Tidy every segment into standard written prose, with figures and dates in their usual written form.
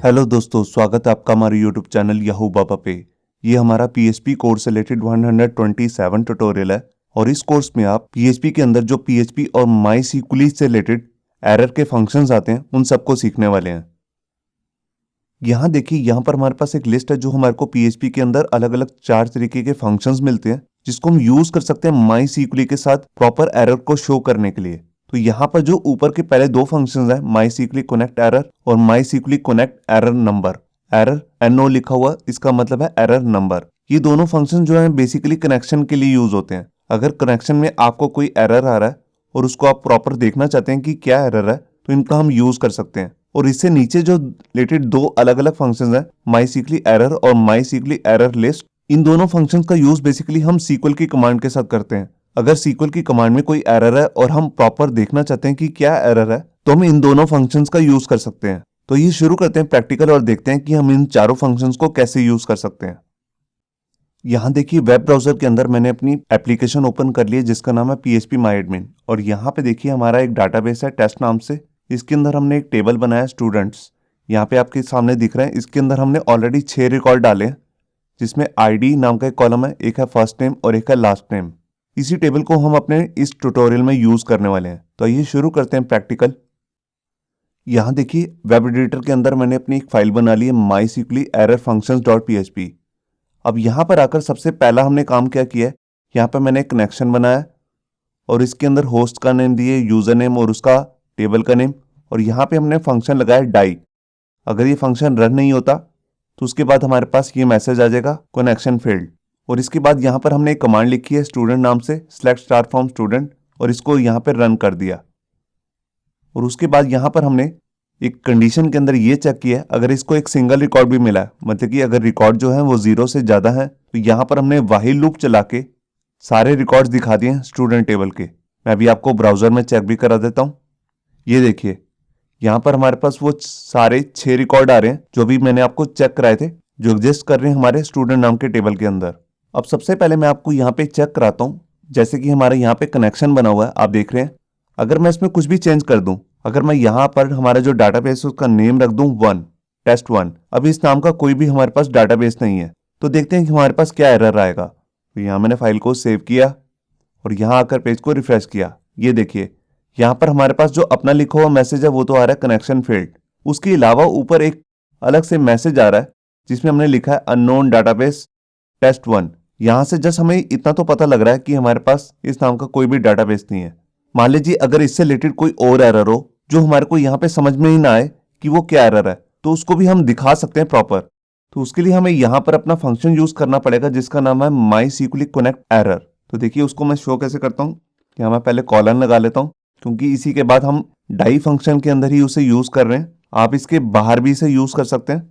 Hello दोस्तों, स्वागत है आपका हमारे यूट्यूब चैनल याहू बाबा पे। ये हमारा पीएचपी कोर्स से रिलेटेड 127 ट्यूटोरियल है और इस कोर्स में आप पीएचपी के अंदर जो पीएचपी और माई सीक्वली से रिलेटेड एरर के फंक्शंस आते हैं उन सबको सीखने वाले हैं। यहाँ देखिए, यहाँ पर हमारे पास एक लिस्ट है जो हमारे को पीएचपी के अंदर अलग अलग 4 तरीके के फंक्शंस मिलते हैं जिसको हम यूज कर सकते हैं माई सीक्वली के साथ प्रॉपर एरर को शो करने के लिए। तो यहाँ पर जो ऊपर के पहले 2 फंक्शंस हैं, माई सीक्वली कनेक्ट एरर और my SQLi connect error number. Error NO लिखा हुआ, इसका मतलब है एरर नंबर। ये दोनों फंक्शन जो हैं बेसिकली कनेक्शन के लिए यूज होते हैं। अगर कनेक्शन में आपको कोई एरर आ रहा है और उसको आप प्रॉपर देखना चाहते हैं कि क्या एरर है, तो इनका हम यूज कर सकते हैं। और इससे नीचे जो रिलेटेड 2 अलग अलग फंक्शंस हैं, माई सीक्वली एरर और माई सीक्वली एरर लिस्ट, इन दोनों फंक्शंस का यूज बेसिकली हम सीक्वल की कमांड के साथ करते हैं। अगर सीक्वल की कमांड में कोई एरर है और हम प्रॉपर देखना चाहते हैं कि क्या एरर है, तो हम इन दोनों फंक्शंस का यूज कर सकते हैं। तो ये शुरू करते हैं प्रैक्टिकल और देखते हैं कि हम इन चारों फंक्शंस को कैसे यूज कर सकते हैं। यहाँ देखिए, वेब ब्राउजर के अंदर मैंने अपनी एप्लीकेशन ओपन कर ली है जिसका नाम है PHP MyAdmin। और यहाँ पे देखिए हमारा एक डाटाबेस है टेस्ट नाम से। इसके अंदर हमने एक टेबल बनाया स्टूडेंट्स, यहाँ पे आपके सामने दिख रहे हैं। इसके अंदर हमने ऑलरेडी 6 रिकॉर्ड डाले हैं जिसमें ID नाम का एक कॉलम है, एक है फर्स्ट नेम और एक है लास्ट नेम। इसी टेबल को हम अपने इस ट्यूटोरियल में यूज करने वाले हैं। तो आइए शुरू करते हैं प्रैक्टिकल। यहाँ देखिए, वेब एडिटर के अंदर मैंने अपनी एक फाइल बना ली है mySQLerrorfunctions.php। अब यहाँ पर आकर सबसे पहला हमने काम क्या किया है, यहाँ पर मैंने एक कनेक्शन बनाया और इसके अंदर होस्ट का नेम दिए, यूजर नेम और उसका टेबल का नेम। और यहाँ पे हमने फंक्शन लगाया डाई। अगर ये फंक्शन रन नहीं होता तो उसके बाद हमारे पास ये मैसेज आ जाएगा कनेक्शन फेल्ड। और इसके बाद यहाँ पर हमने एक कमांड लिखी है स्टूडेंट नाम से, सेलेक्ट स्टार फ्रॉम स्टूडेंट, और इसको यहाँ पर रन कर दिया। और उसके बाद यहाँ पर हमने एक कंडीशन के अंदर ये चेक किया है, अगर इसको एक सिंगल रिकॉर्ड भी मिला है, मतलब कि अगर रिकॉर्ड जो है वो 0 से ज़्यादा है, तो यहाँ पर हमने व्हाइल लूप चला के सारे रिकॉर्ड्स दिखा दिए हैं स्टूडेंट टेबल के। मैं अभी आपको ब्राउजर में चेक भी करा देता हूँ। ये देखिए, यहाँ पर हमारे पास वो सारे 6 रिकॉर्ड आ रहे हैं जो भी मैंने आपको चेक कराए थे, जो एग्जिस्ट कर रहे हैं हमारे स्टूडेंट नाम के टेबल के अंदर। अब सबसे पहले मैं आपको यहाँ पे चेक कराता हूँ, जैसे कि हमारे यहाँ पे कनेक्शन बना हुआ है, आप देख रहे हैं। अगर मैं इसमें कुछ भी चेंज कर दूं, अगर मैं यहाँ पर हमारा जो डाटाबेस है उसका नेम रख दूं 1, टेस्ट 1, अभी इस नाम का कोई भी हमारे पास डाटाबेस नहीं है, तो देखते हैं कि हमारे पास क्या एरर आएगा। तो यहाँ मैंने फाइल को सेव किया और यहाँ आकर पेज को रिफ्रेश किया। ये देखिए, यहाँ पर हमारे पास जो अपना लिखा हुआ मैसेज है वो तो आ रहा है कनेक्शन फेल्ड। उसके अलावा ऊपर एक अलग से मैसेज आ रहा है जिसमें हमने लिखा है अननोन डाटाबेस टेस्ट 1। यहाँ से जस्ट हमें इतना तो पता लग रहा है कि हमारे पास इस नाम का कोई भी डाटाबेस नहीं है। मान लीजिए अगर इससे रिलेटेड कोई और एरर हो जो हमारे को यहाँ पे समझ में ही ना आए कि वो क्या एरर है, तो उसको भी हम दिखा सकते हैं प्रॉपर। तो उसके लिए हमें यहाँ पर अपना फंक्शन यूज करना पड़ेगा जिसका नाम है mySQLconnectError। तो देखिए उसको मैं शो कैसे करता हूँ। यहाँ मैं पहले कॉलन लगा लेता हूँ क्योंकि इसी के बाद हम डाई फंक्शन के अंदर ही उसे यूज कर रहे हैं। आप इसके बाहर भी इसे यूज कर सकते हैं।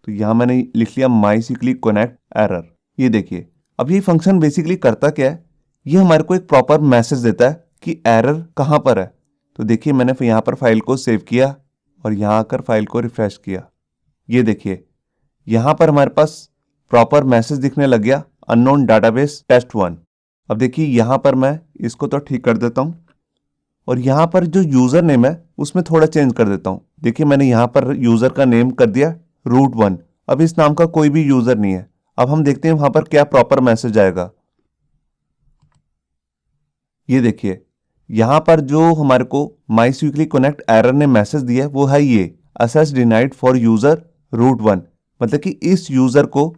तो यहाँ मैंने लिख लिया mySQLconnectError। ये देखिए, अब ये फंक्शन बेसिकली करता क्या है, ये हमारे को एक प्रॉपर मैसेज देता है कि एरर कहाँ पर है। तो देखिए, मैंने यहाँ पर फाइल को सेव किया और यहाँ आकर फाइल को रिफ्रेश किया। ये देखिए, यहाँ पर हमारे पास प्रॉपर मैसेज दिखने लग गया, अननोन डाटाबेस टेस्ट 1। अब देखिए यहाँ पर मैं इसको तो ठीक कर देता हूँ और यहाँ पर जो यूज़र नेम है उसमें थोड़ा चेंज कर देता हूँ। देखिए मैंने यहाँ पर यूज़र का नेम कर दिया root1। अब इस नाम का कोई भी यूज़र नहीं है। अब हम देखते हैं वहाँ पर क्या प्रॉपर मैसेज आएगा। ये देखिए, यहाँ पर जो हमारे को mySQLconnectError ने मैसेज दिया है वो है ये access denied for user root1, मतलब कि इस यूज़र को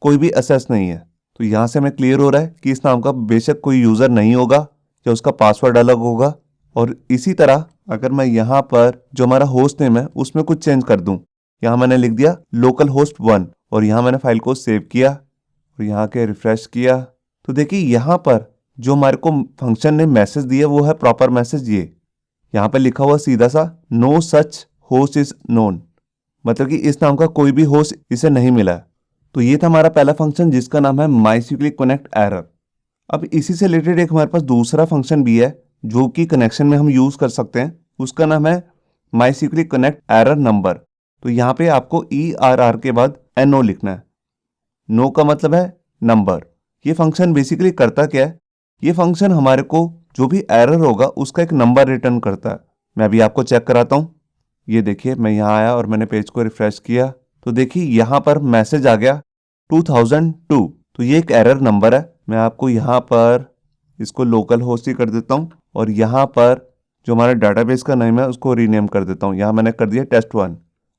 कोई भी असेस नहीं है। तो यहाँ से हमें क्लियर हो रहा है कि इस नाम का बेशक कोई यूज़र नहीं होगा या उसका पासवर्ड अलग होगा। और इसी तरह अगर मैं यहाँ पर जो हमारा होस्ट नेम है उसमें कुछ चेंज कर दूँ, यहाँ मैंने लिख दिया लोकल होस्ट 1 और यहाँ मैंने फाइल को सेव किया और यहाँ के रिफ्रेश किया। तो देखिए यहाँ पर जो हमारे को फंक्शन ने मैसेज दिया वो है प्रॉपर मैसेज। ये यहाँ पे लिखा हुआ सीधा सा no such host is known, मतलब कि इस नाम का कोई भी होस्ट इसे नहीं मिला। तो ये था हमारा पहला फंक्शन जिसका नाम है mySQLconnectError। अब इसी से रिलेटेड एक हमारे पास दूसरा फंक्शन भी है जो कि कनेक्शन में हम यूज कर सकते हैं, उसका नाम है mySQLconnectError नंबर। तो यहाँ पे आपको ERR के बाद NO लिखना है। नो का मतलब है नंबर। ये फंक्शन बेसिकली करता क्या है, ये फंक्शन हमारे को जो भी एरर होगा उसका एक नंबर रिटर्न करता है। मैं अभी आपको चेक कराता हूँ। ये देखिए मैं यहाँ आया और मैंने पेज को रिफ्रेश किया तो देखिए यहाँ पर मैसेज आ गया 2002। तो ये एक एरर नंबर है। मैं आपको यहाँ पर इसको लोकल होस्ट ही कर देता हूँ और यहाँ पर जो हमारा डाटाबेस का नेम है उसको रीनेम कर देता हूँ। यहाँ मैंने कर दिया test1।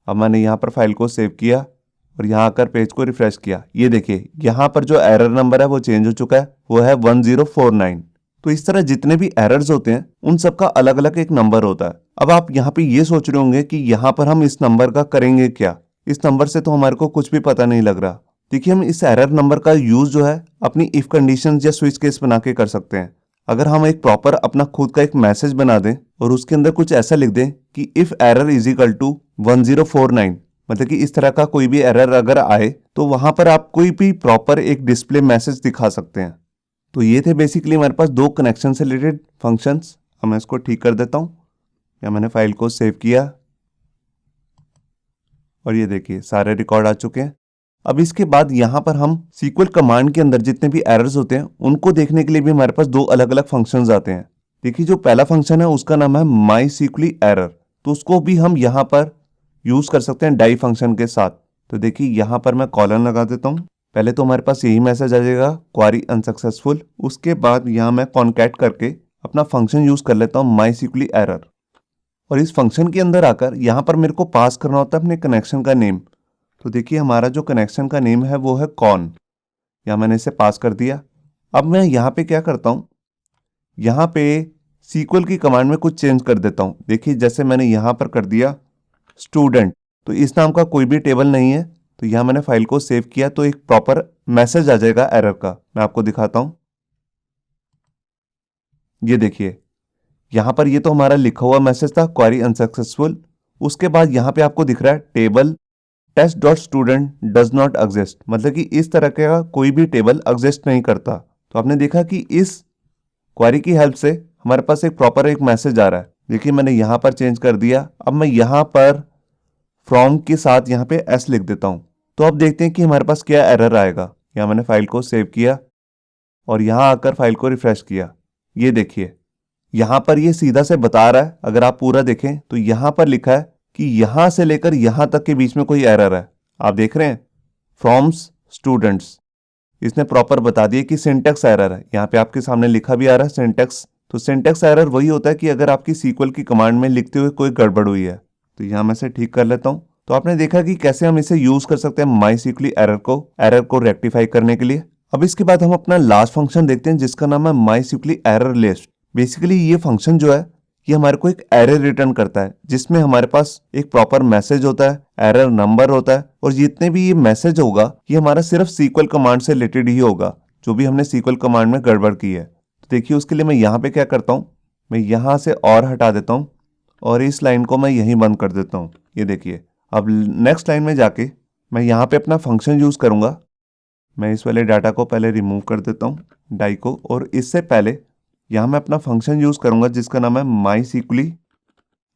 अब मैंने यहाँ पर फाइल को सेव किया और यहाँ आकर पेज को रिफ्रेश किया। ये देखिए यहाँ पर जो एरर नंबर है वो चेंज हो चुका है, वो है 1049। तो इस तरह जितने भी एरर्स होते हैं उन सबका अलग अलग एक नंबर होता है। अब आप यहाँ पे ये सोच रहे होंगे कि यहाँ पर हम इस नंबर का करेंगे क्या, इस नंबर से तो हमारे को कुछ भी पता नहीं लग रहा। देखिए हम इस एरर नंबर का यूज जो है अपनी इफ कंडीशन या स्विच केस बना के कर सकते हैं। अगर हम एक प्रॉपर अपना खुद का एक मैसेज बना दें और उसके अंदर कुछ ऐसा लिख दें कि if error is equal to 1049, मतलब कि इस तरह का कोई भी एरर अगर आए तो वहां पर आप कोई भी प्रॉपर एक डिस्प्ले मैसेज दिखा सकते हैं। तो ये थे बेसिकली हमारे पास दो कनेक्शन से रिलेटेड फंक्शंस। अब मैं इसको ठीक कर देता हूँ। या मैंने फाइल को सेव किया और ये देखिए सारे रिकॉर्ड आ चुके हैं। अब इसके बाद यहाँ पर हम SQL कमांड के अंदर जितने भी एरर्स होते हैं उनको देखने के लिए भी हमारे पास दो अलग अलग फंक्शंस आते हैं। देखिए जो पहला फंक्शन है उसका नाम है MySQL एरर, तो उसको भी हम यहाँ पर यूज कर सकते हैं डाई फंक्शन के साथ। तो देखिए यहाँ पर मैं कॉलन लगा देता हूँ। पहले तो हमारे पास यही मैसेज आ जाएगा क्वारी अनसक्सेसफुल। उसके बाद यहाँ मैं कॉन्कैट करके अपना फंक्शन यूज कर लेता हूँ MySQL एरर। और इस फंक्शन के अंदर आकर यहाँ पर मेरे को पास करना होता है अपने कनेक्शन का नेम। तो देखिए हमारा जो कनेक्शन का नेम है वो है कॉन, या मैंने इसे पास कर दिया। अब मैं यहाँ पे क्या करता हूँ, यहाँ पे SQL की कमांड में कुछ चेंज कर देता हूँ। देखिए जैसे मैंने यहाँ पर कर दिया स्टूडेंट, तो इस नाम का कोई भी टेबल नहीं है। तो यहाँ मैंने फाइल को सेव किया तो एक प्रॉपर मैसेज आ जाएगा एरर का। मैं आपको दिखाता हूँ। ये देखिए यहाँ पर ये तो हमारा लिखा हुआ मैसेज था क्वेरी अनसक्सेसफुल। उसके बाद यहाँ पे आपको दिख रहा है table test dot student does not exist, मतलब कि इस तरह का कोई भी टेबल एग्जिस्ट नहीं करता। तो आपने देखा कि इस क्वेरी की हेल्प से हमारे पास एक प्रॉपर एक मैसेज आ रहा है। देखिए मैंने यहाँ पर चेंज कर दिया। अब मैं यहाँ पर फ्रॉम के साथ यहाँ पे एस लिख देता हूँ। तो अब देखते हैं कि हमारे पास क्या एरर आएगा। यहाँ मैंने फाइल को सेव किया और यहाँ आकर फाइल को रिफ्रेश किया। ये देखिए यहाँ पर ये सीधा से बता रहा है, अगर आप पूरा देखें तो यहाँ पर लिखा है कि यहाँ से लेकर यहाँ तक के बीच में कोई एरर है। आप देख रहे हैं फ्रॉम्स स्टूडेंट्स, इसने प्रॉपर बता दिया कि सिंटेक्स एरर है। यहाँ पे आपके सामने लिखा भी आ रहा है सिंटेक्स। तो सिंटेक्स एरर वही होता है कि अगर आपकी SQL की कमांड में लिखते हुए कोई गड़बड़ हुई है। तो यहाँ मैं इसे ठीक कर लेता हूँ। तो आपने देखा कि कैसे हम इसे यूज कर सकते हैं MySQL एरर को रेक्टिफाई करने के लिए। अब इसके बाद हम अपना लास्ट फंक्शन देखते हैं जिसका नाम है MySQL एरर लिस्ट। बेसिकली ये फंक्शन जो है ये हमारे को एक एरर रिटर्न करता है जिसमें हमारे पास एक प्रॉपर मैसेज होता है, एरर नंबर होता है, और जितने भी ये मैसेज होगा ये हमारा सिर्फ SQL कमांड से रिलेटेड ही होगा, जो भी हमने SQL कमांड में गड़बड़ की है। तो देखिए उसके लिए मैं यहाँ पे क्या करता हूँ, मैं यहाँ से और हटा देता हूँ और इस लाइन को मैं यहीं बंद कर देता हूँ। ये देखिए अब नेक्स्ट लाइन में जाके मैं यहाँ पे अपना फंक्शन यूज करूँगा। मैं इस वाले डाटा को पहले रिमूव कर देता हूँ डाई को, और इससे पहले यहाँ मैं अपना फंक्शन यूज करूंगा जिसका नाम है MySQL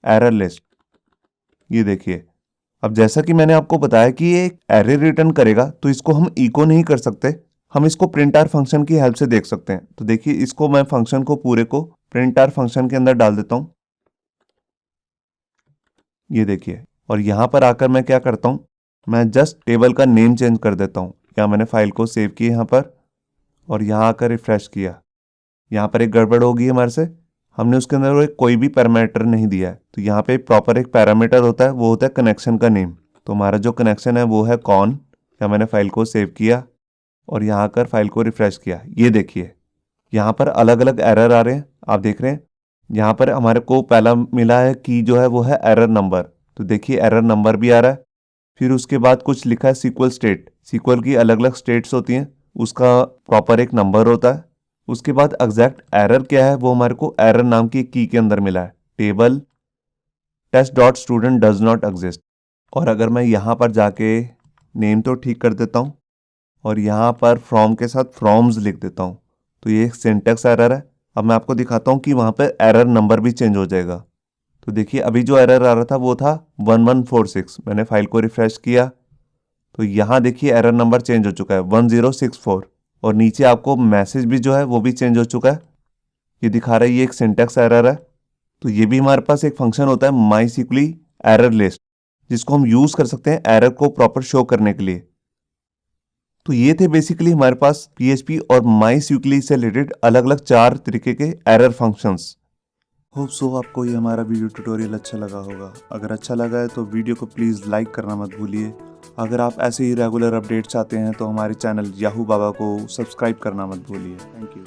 एरर लिस्ट। ये देखिए अब जैसा कि मैंने आपको बताया कि ये एक एरर रिटर्न करेगा, तो इसको हम इको नहीं कर सकते, हम इसको प्रिंटर फंक्शन की हेल्प से देख सकते हैं। तो देखिए इसको मैं फंक्शन को पूरे को प्रिंटर फंक्शन के अंदर डाल देता हूँ। ये देखिए, और यहाँ पर आकर मैं क्या करता हूँ, मैं जस्ट टेबल का नेम चेंज कर देता हूँ। यहाँ मैंने फाइल को सेव किया यहाँ पर और यहाँ आकर रिफ्रेश किया। यहाँ पर एक गड़बड़ होगी हमारे से, हमने उसके अंदर कोई भी पैरामीटर नहीं दिया है। तो यहाँ पे प्रॉपर एक पैरामीटर होता है, वो होता है कनेक्शन का नेम। तो हमारा जो कनेक्शन है वो है कॉन। या मैंने फाइल को सेव किया और यहाँ आकर फाइल को रिफ्रेश किया। ये देखिए यहाँ पर अलग अलग एरर आ रहे हैं, आप देख रहे हैं। यहाँ पर हमारे को पहला मिला है की जो है वो है एरर नंबर। तो देखिए एरर नंबर भी आ रहा है। फिर उसके बाद कुछ लिखा है SQL स्टेट। SQL की अलग अलग स्टेट्स होती हैं, उसका प्रॉपर एक नंबर होता है। उसके बाद एग्जैक्ट एरर क्या है वो हमारे को एरर नाम की की के अंदर मिला है, table test dot student does not exist. और अगर मैं यहाँ पर जाके नेम तो ठीक कर देता हूँ और यहाँ पर फ्रॉम के साथ फ्रॉम्स लिख देता हूँ, तो ये एक सिंटेक्स एरर है। अब मैं आपको दिखाता हूँ कि वहाँ पर एरर नंबर भी चेंज हो जाएगा। तो देखिए अभी जो एरर आ रहा था वो था 1146। मैंने फाइल को रिफ्रेश किया तो यहाँ देखिए एरर नंबर चेंज हो चुका है 1064, और नीचे आपको मैसेज भी जो है वो भी चेंज हो चुका है। ये दिखा रहा है ये एक सिंटेक्स एरर है। तो ये भी हमारे पास एक फंक्शन होता है MySQL एरर लिस्ट, जिसको हम यूज कर सकते हैं एरर को प्रॉपर शो करने के लिए। तो ये थे बेसिकली हमारे पास PHP और MySQL से रिलेटेड अलग अलग 4 तरीके के एरर फंक्शंस। होप सो आपको ये हमारा वीडियो ट्यूटोरियल अच्छा लगा होगा। अगर अच्छा लगा है तो वीडियो को प्लीज़ लाइक करना मत भूलिए। अगर आप ऐसे ही रेगुलर अपडेट्स चाहते हैं तो हमारे चैनल याहू बाबा को सब्सक्राइब करना मत भूलिए। Thank you.